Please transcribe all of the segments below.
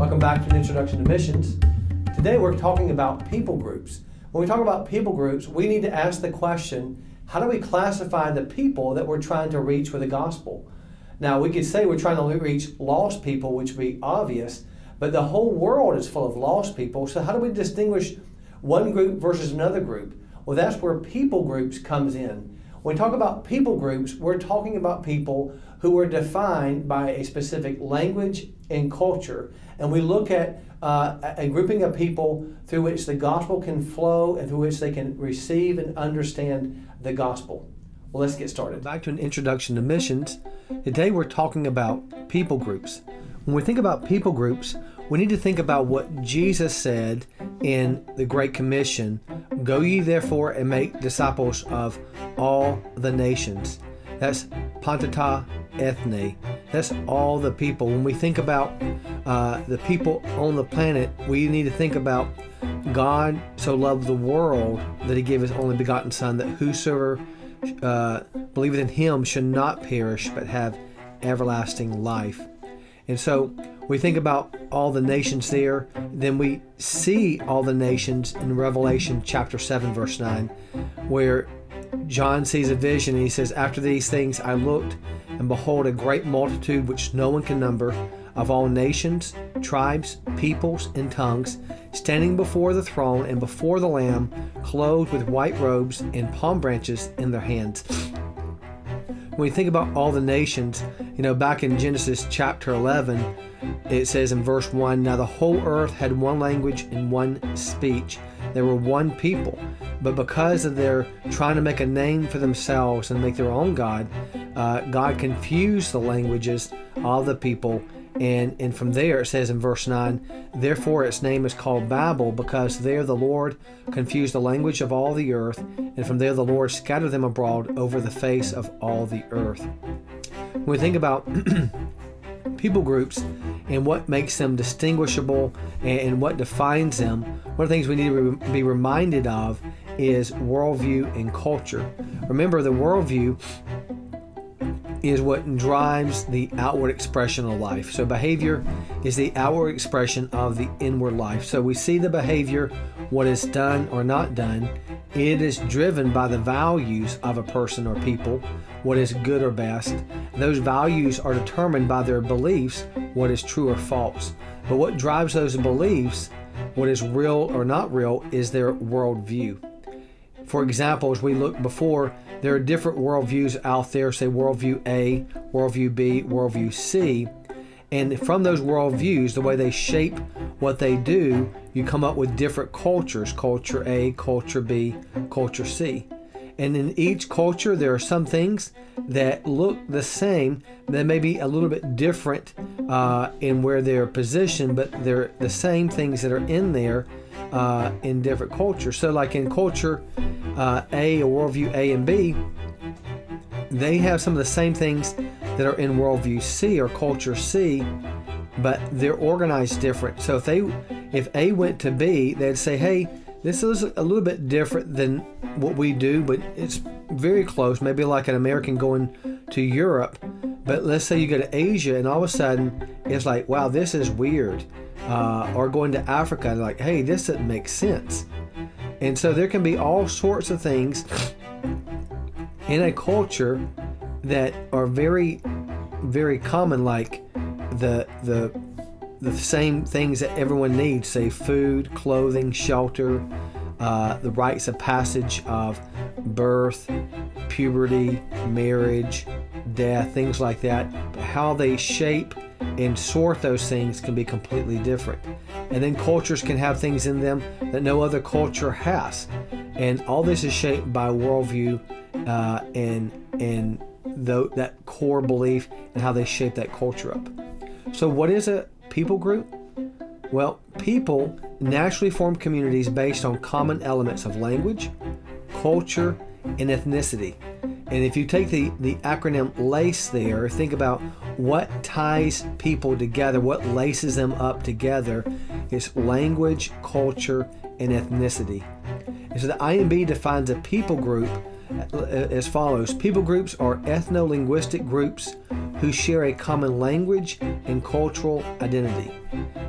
Welcome back to an Introduction to Missions. Today we're talking about people groups. When we talk about people groups, we need to ask the question, how do we classify the people that we're trying to reach with the gospel? Now, we could say we're trying to reach lost people, which would be obvious, but the whole world is full of lost people. So how do we distinguish one group versus another group? Well, that's where people groups comes in. When we talk about people groups, we're talking about people who are defined by a specific language and culture. And we look at a grouping of people through which the gospel can flow and through which they can receive and understand the gospel. Well, let's get started. Back to an Introduction to Missions. Today we're talking about people groups. When we think about people groups, we need to think about what Jesus said in the Great Commission, "Go ye therefore and make disciples of all the nations." That's pantata ethne. That's all the people. When we think about the people on the planet, we need to think about God so loved the world that He gave His only begotten Son, that whosoever believeth in Him should not perish but have everlasting life. And so we think about all the nations there, then we see all the nations in Revelation chapter 7 verse 9, where John sees a vision and he says, "After these things I looked, and behold, a great multitude which no one can number, of all nations, tribes, peoples, and tongues, standing before the throne and before the Lamb, clothed with white robes and palm branches in their hands." When we think about all the nations, back in Genesis chapter 11, it says in verse 1, "Now the whole earth had one language and one speech." They were one people. But because of their trying to make a name for themselves and make their own God, God confused the languages of the people. And from there it says in verse 9, "Therefore its name is called Babel, because there the Lord confused the language of all the earth, and from there the Lord scattered them abroad over the face of all the earth." When we think about people groups and what makes them distinguishable and what defines them, one of the things we need to be reminded of is worldview and culture. Remember, the worldview is what drives the outward expression of life. So behavior is the outward expression of the inward life. So we see the behavior, what is done or not done. It is driven by the values of a person or people, what is good or best. Those values are determined by their beliefs, what is true or false. But what drives those beliefs, what is real or not real, is their worldview. For example, as we looked before, there are different worldviews out there, say worldview A, worldview B, worldview C. And from those worldviews, the way they shape what they do, you come up with different cultures, culture A, culture B, culture C. And in each culture, there are some things that look the same, that may be a little bit different in where they're positioned, but they're the same things that are in there in different cultures. So like in culture A, or worldview A and B, they have some of the same things that are in worldview C or culture C, but they're organized different. So if A went to B, they'd say, "Hey, this is a little bit different than what we do, but it's very close." Maybe like an American going to Europe, but let's say you go to Asia and all of a sudden it's like, "Wow, this is weird." Or going to Africa, like, "Hey, this doesn't make sense." And so there can be all sorts of things in a culture that are very, very common, like the same things that everyone needs, say food, clothing, shelter, the rites of passage of birth, puberty, marriage, death, things like that. But how they shape and sort those things can be completely different. And then cultures can have things in them that no other culture has. And all this is shaped by worldview and that core belief and how they shape that culture up. So what is a people group? Well, people naturally form communities based on common elements of language, culture, and ethnicity. And if you take the acronym LACE there, think about what ties people together, what laces them up together. It's language, culture, and ethnicity. And so the IMB defines a people group as follows. People groups are ethno-linguistic groups who share a common language and cultural identity.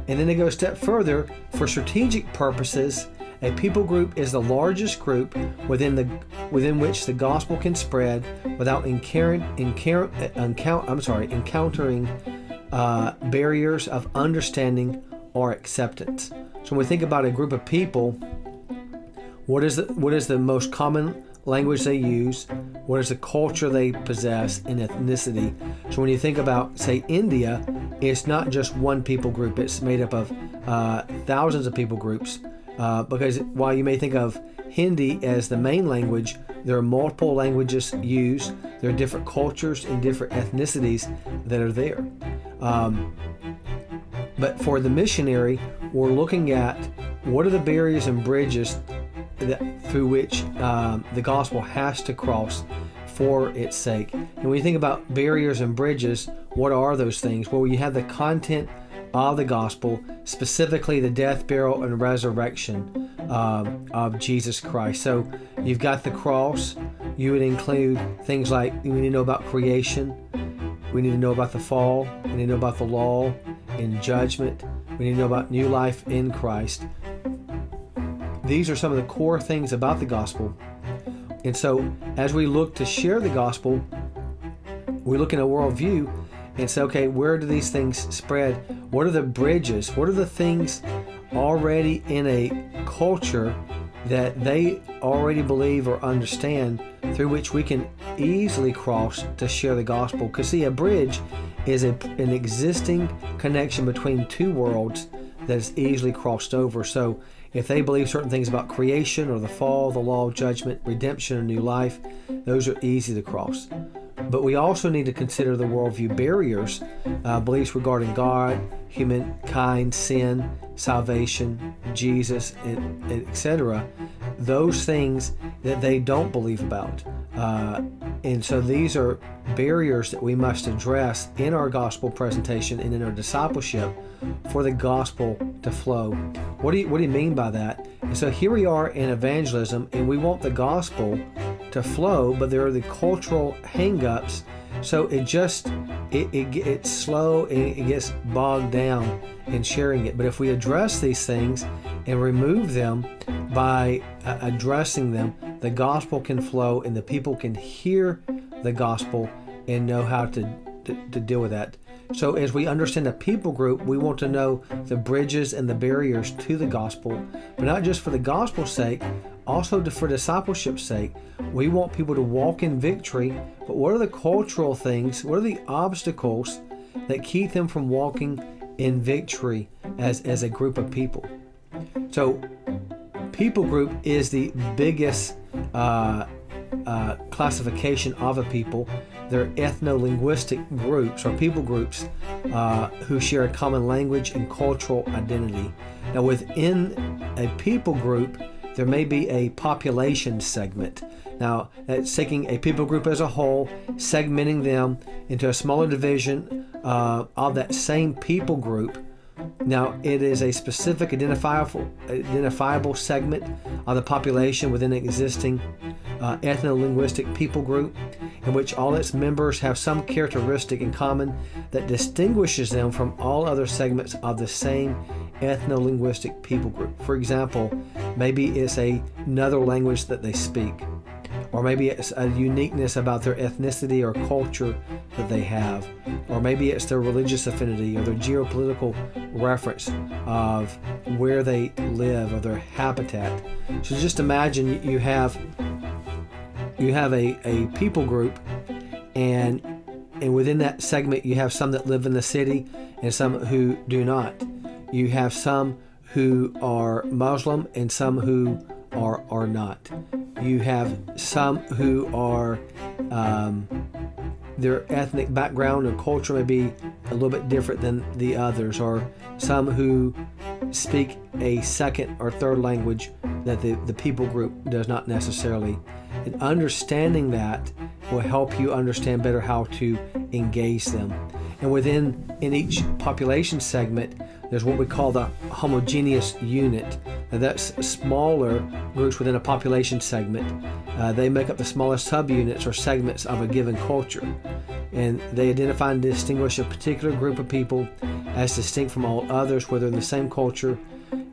And then they go a step further. For strategic purposes, a people group is the largest group within which the gospel can spread without encountering barriers of understanding or acceptance. So when we think about a group of people, what is the most common language they use? What is the culture they possess and ethnicity? So when you think about, say, India, it's not just one people group. It's made up of thousands of people groups. Because while you may think of Hindi as the main language, there are multiple languages used. There are different cultures and different ethnicities that are there. But for the missionary, we're looking at what are the barriers and bridges through which the gospel has to cross for its sake. And when you think about barriers and bridges, what are those things? Well, you have the content of the gospel, specifically the death, burial, and resurrection of Jesus Christ. So you've got the cross. You would include things like we need to know about creation. We need to know about the fall. We need to know about the law and judgment. We need to know about new life in Christ. These are some of the core things about the gospel. And so as we look to share the gospel, we look in a worldview and say, okay, where do these things spread? What are the bridges? What are the things already in a culture that they already believe or understand through which we can easily cross to share the gospel? Because see, a bridge is an existing connection between two worlds that is easily crossed over. So if they believe certain things about creation or the fall, the law, judgment, redemption, and new life, those are easy to cross. But we also need to consider the worldview barriers, beliefs regarding God, humankind, sin, salvation, Jesus, etc. Those things that they don't believe about. And so these are barriers that we must address in our gospel presentation and in our discipleship for the gospel to flow. What do you mean by that? And so here we are in evangelism, and we want the gospel to flow, but there are the cultural hang-ups. So it's slow and it gets bogged down in sharing it. But if we address these things and remove them by addressing them, the gospel can flow and the people can hear the gospel and know how to deal with that. So as we understand a people group, we want to know the bridges and the barriers to the gospel, but not just for the gospel's sake, also for discipleship's sake. We want people to walk in victory, but what are the cultural things, what are the obstacles that keep them from walking in victory as a group of people? So people group is the biggest classification of a people. They're ethno-linguistic groups or people groups who share a common language and cultural identity. Now within a people group, there may be a population segment. Now, it's taking a people group as a whole, segmenting them into a smaller division of that same people group. Now, it is a specific identifiable segment of the population within an existing ethno-linguistic people group, in which all its members have some characteristic in common that distinguishes them from all other segments of the same ethno-linguistic people group. For example, maybe it's another language that they speak, or maybe it's a uniqueness about their ethnicity or culture that they have, or maybe it's their religious affinity or their geopolitical reference of where they live or their habitat. So just imagine you have a people group, and within that segment you have some that live in the city and some who do not. You have some who are Muslim and some who are not. You have some who are their ethnic background or culture may be a little bit different than the others, or some who speak a second or third language that the people group does not necessarily. And understanding that will help you understand better how to engage them. And in each population segment, there's what we call the homogeneous unit. Now that's smaller groups within a population segment. They make up the smallest subunits or segments of a given culture. and they identify and distinguish a particular group of people as distinct from all others, whether in the same culture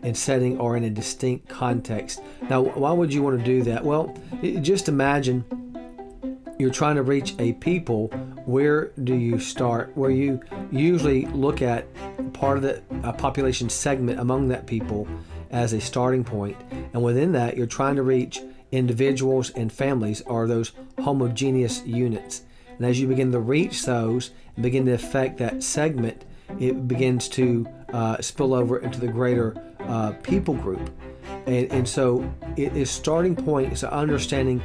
and setting or in a distinct context. Now, why would you want to do that? Well, just imagine you're trying to reach a people. Where do you start? Where you usually look at part of the population segment among that people as a starting point, and within that you're trying to reach individuals and families, or those homogeneous units. And as you begin to reach those and begin to affect that segment, it begins to spill over into the greater people group. And so it is starting point is understanding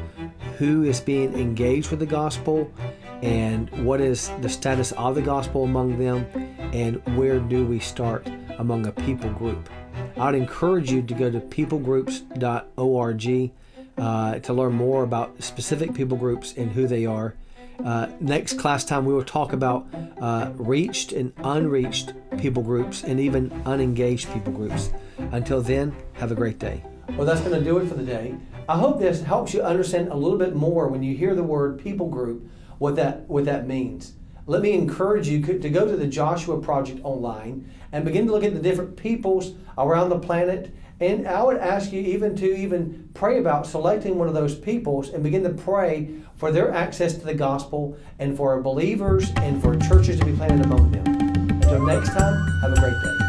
who is being engaged with the gospel and what is the status of the gospel among them, and where do we start among a people group. I would encourage you to go to peoplegroups.org to learn more about specific people groups and who they are. Next class time we will talk about reached and unreached people groups, and even unengaged people groups. Until then, have a great day. Well, that's going to do it for the day. I hope this helps you understand a little bit more when you hear the word people group, what that means. Let me encourage you to go to the Joshua Project online and begin to look at the different peoples around the planet. And I would ask you even pray about selecting one of those peoples and begin to pray for their access to the gospel and for believers and for churches to be planted among them. Until next time, have a great day.